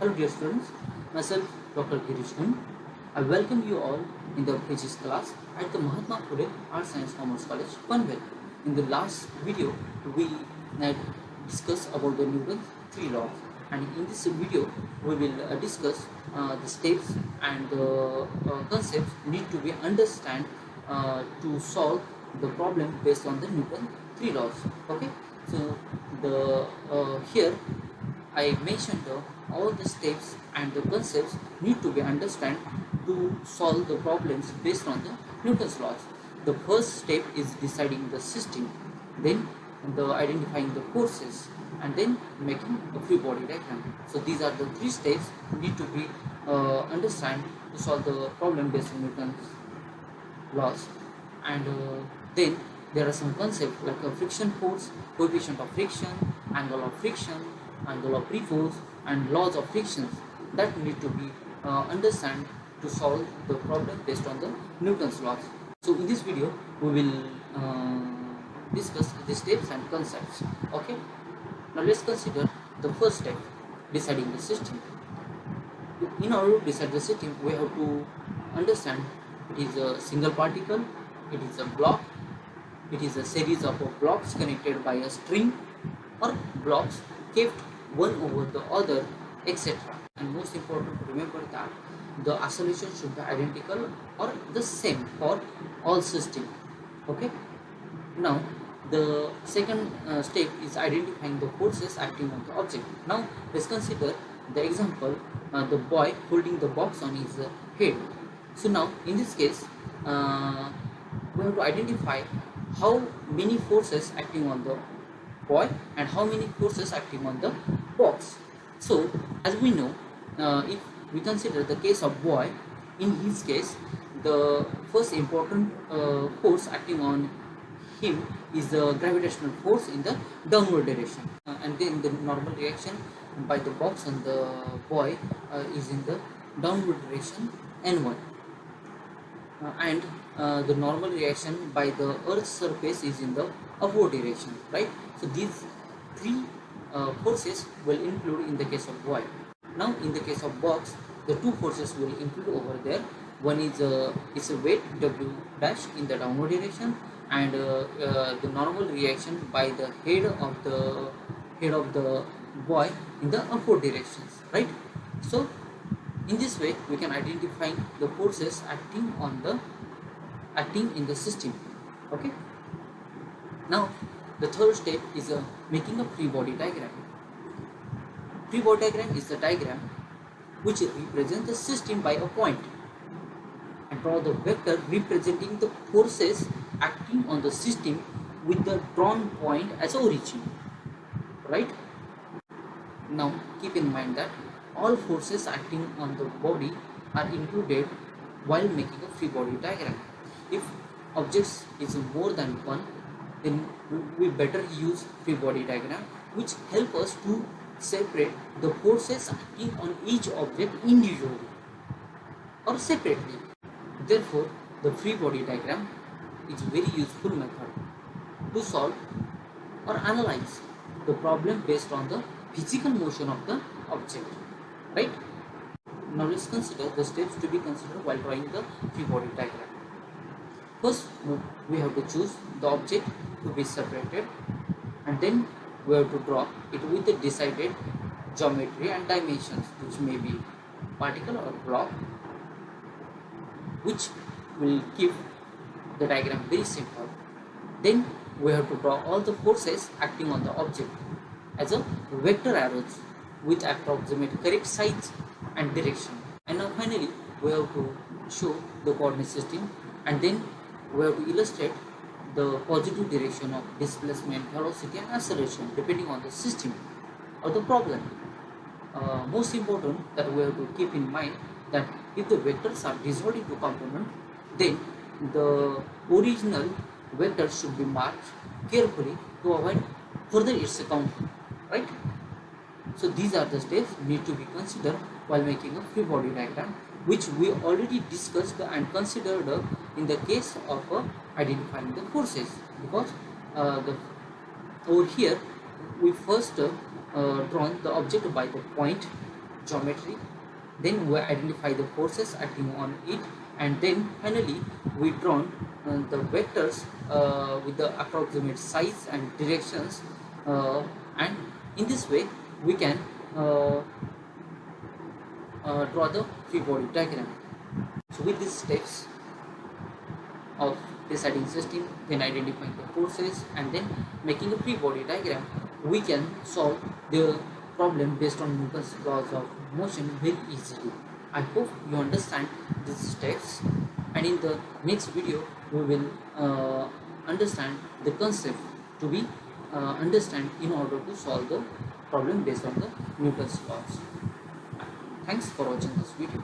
Hello dear students, myself Dr. Girish. I welcome you all in the physics class at the Mahatma Phule Arts Science Commerce College, Panvel. In the last video, we had discussed about the Newton's three laws, and in this video, we will discuss the steps and the concepts need to be understood to solve the problem based on the Newton three laws. Okay, so the here I mentioned all the steps and the concepts need to be understood to solve the problems based on the Newton's laws. The first step is deciding the system, then the identifying the forces, and then making a free body diagram. So these are the three steps need to be understood to solve the problem based on Newton's laws. And then there are some concepts like a friction force, coefficient of friction, angle of friction, angle of pre-force, and laws of frictions that need to be understood to solve the problem based on the Newton's laws. So in this video we will discuss the steps and concepts. Okay, now let's consider the first step, deciding the system. In order to decide the system, we have to understand it is a single particle, it is a block, it is a series of blocks connected by a string, or blocks kept one over the other, etc. And most important to remember that the isolation should be identical or the same for all systems. Okay, now the second step is identifying the forces acting on the object. Now let's consider the example, the boy holding the box on his head. So now in this case we have to identify how many forces acting on the boy and how many forces acting on the box. So as we know, if we consider the case of boy, in his case the first important force acting on him is the gravitational force in the downward direction, and then the normal reaction by the box on the boy is in the downward direction n1, and the normal reaction by the earth's surface is in the upward direction, right? So these three forces will include in the case of boy. Now in the case of box, the two forces will include over there. One is it's a weight W dash in the downward direction, and the normal reaction by the head of the boy in the upward directions, right? So in this way we can identify the forces acting in the system. Okay, now the third step is making a free body diagram. Free body diagram is the diagram which represents the system by a point, and draw the vector representing the forces acting on the system with the drawn point as origin, right? Now keep in mind that all forces acting on the body are included while making a free body diagram. If objects is more than one, then we better use free body diagram, which help us to separate the forces acting on each object individually or separately. Therefore, the free body diagram is very useful method to solve or analyze the problem based on the physical motion of the object, right? Now let's consider the steps to be considered while drawing the free body diagram. First, we have to choose the object to be separated, and then we have to draw it with the decided geometry and dimensions, which may be particle or block, which will keep the diagram very simple. Then we have to draw all the forces acting on the object as a vector arrows with approximate correct size and direction. And now finally we have to show the coordinate system, and then we have to illustrate the positive direction of displacement, velocity, and acceleration depending on the system or the problem. Most important that we have to keep in mind that if the vectors are dissolved into components, then the original vector should be marked carefully to avoid further its counting, right? So these are the steps need to be considered while making a free body diagram, which we already discussed and considered in the case of identifying the forces, because over here we first drawn the object by the point, geometry, then we identify the forces acting on it, and then finally we draw the vectors with the approximate size and directions, and in this way we can uh, draw the free body diagram. So with these steps of deciding system, then identifying the forces, and then making a free body diagram, we can solve the problem based on Newton's laws of motion very easily. I hope you understand these steps, and in the next video we will understand the concept to be understand in order to solve the problem based on the Newton's laws. Thanks for watching this video.